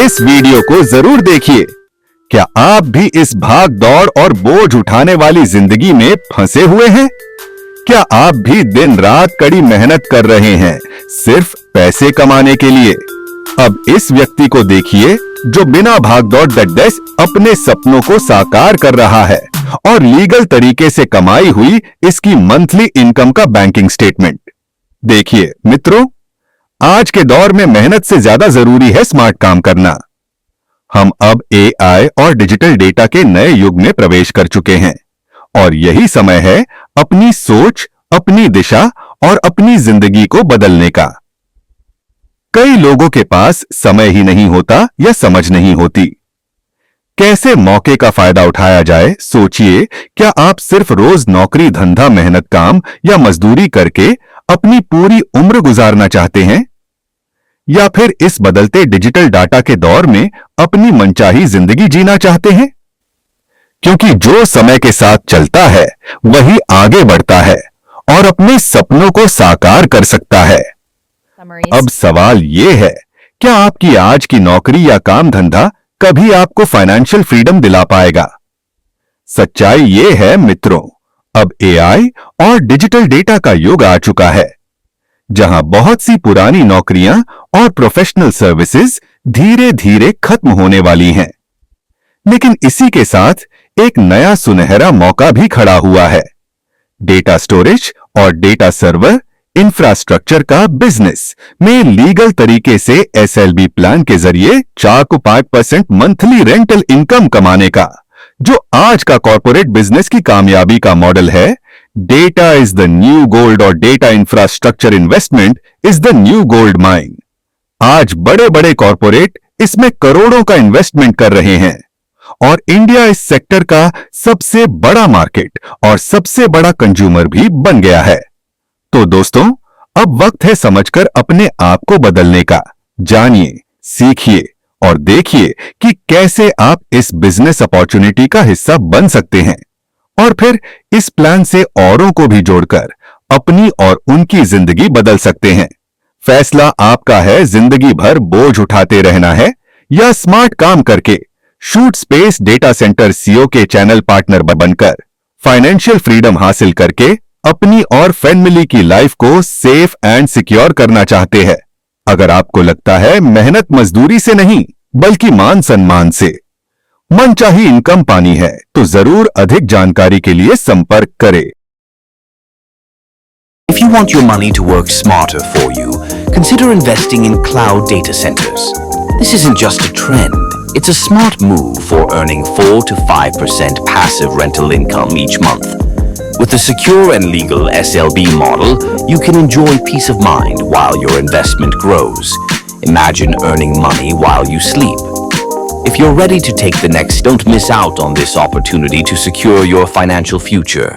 इस वीडियो को जरूर देखिए। क्या आप भी इस भाग दौड़ और बोझ उठाने वाली जिंदगी में फंसे हुए हैं? क्या आप भी दिन रात कड़ी मेहनत कर रहे हैं सिर्फ पैसे कमाने के लिए? अब इस व्यक्ति को देखिए जो बिना भागदौड़ डड्डस अपने सपनों को साकार कर रहा है और लीगल तरीके से कमाई हुई इसकी मंथली इनकम का बैंकिंग स्टेटमेंट। देखिए मित्रों, आज के दौर में मेहनत से ज्यादा जरूरी है स्मार्ट काम करना। हम अब एआई और डिजिटल डेटा के नए युग में प्रवेश कर चुके हैं और यही समय है अपनी सोच, अपनी दिशा और अपनी जिंदगी को बदलने का। कई लोगों के पास समय ही नहीं होता या समझ नहीं होती। कैसे मौके का फायदा उठाया जाए, सोचिए। क्या आप सिर्फ रोज नौकरी, धंधा, मेहनत काम या मजदूरी करके अपनी पूरी उम्र गुजारना चाहते हैं, या फिर इस बदलते डिजिटल डाटा के दौर में अपनी मनचाही जिंदगी जीना चाहते हैं? क्योंकि जो समय के साथ चलता है वही आगे बढ़ता है और अपने सपनों को साकार कर सकता है। अब सवाल यह है, क्या आपकी आज की नौकरी या काम धंधा कभी आपको फाइनेंशियल फ्रीडम दिला पाएगा? सच्चाई यह है मित्रों, अब एआई और डिजिटल डेटा का युग आ चुका है, जहां बहुत सी पुरानी नौकरियां और प्रोफेशनल सर्विसेज धीरे धीरे खत्म होने वाली हैं। लेकिन इसी के साथ एक नया सुनहरा मौका भी खड़ा हुआ है। डेटा स्टोरेज और डेटा सर्वर इंफ्रास्ट्रक्चर का बिजनेस में लीगल तरीके से एसएलबी प्लान के जरिए 4 को 5% मंथली रेंटल इनकम कमाने का, जो आज का कॉर्पोरेट बिजनेस की कामयाबी का मॉडल है। Data is the new gold और data infrastructure investment is the new gold mine. आज बड़े बड़े कॉर्पोरेट इसमें करोड़ों का इन्वेस्टमेंट कर रहे हैं और इंडिया इस सेक्टर का सबसे बड़ा मार्केट और सबसे बड़ा कंज्यूमर भी बन गया है। तो दोस्तों, अब वक्त है समझकर अपने आप को बदलने का। जानिए, सीखिए और देखिए कि कैसे आप इस बिजनेस अपॉर्चुनिटी का हिस्सा बन सकते हैं और फिर इस प्लान से औरों को भी जोड़कर अपनी और उनकी जिंदगी बदल सकते हैं। फैसला आपका है, जिंदगी भर बोझ उठाते रहना है या स्मार्ट काम करके shoot space data centre CEO के चैनल पार्टनर बनकर फाइनेंशियल फ्रीडम हासिल करके अपनी और फैमिली की लाइफ को सेफ एंड सिक्योर करना चाहते हैं। अगर आपको लगता है मेहनत मजदूरी से नहीं बल्कि मान सम्मान से मनचाही इनकम पानी है, तो जरूर अधिक जानकारी के लिए संपर्क करें। If you want your money to work smarter for you, consider investing in cloud data centers. This isn't just a trend, it's a smart move for earning 4 to 5% passive rental income each month. With a secure and legal SLB model, you can enjoy peace of mind while your investment grows. Imagine earning money while you sleep. If you're ready to take the next, don't miss out on this opportunity to secure your financial future.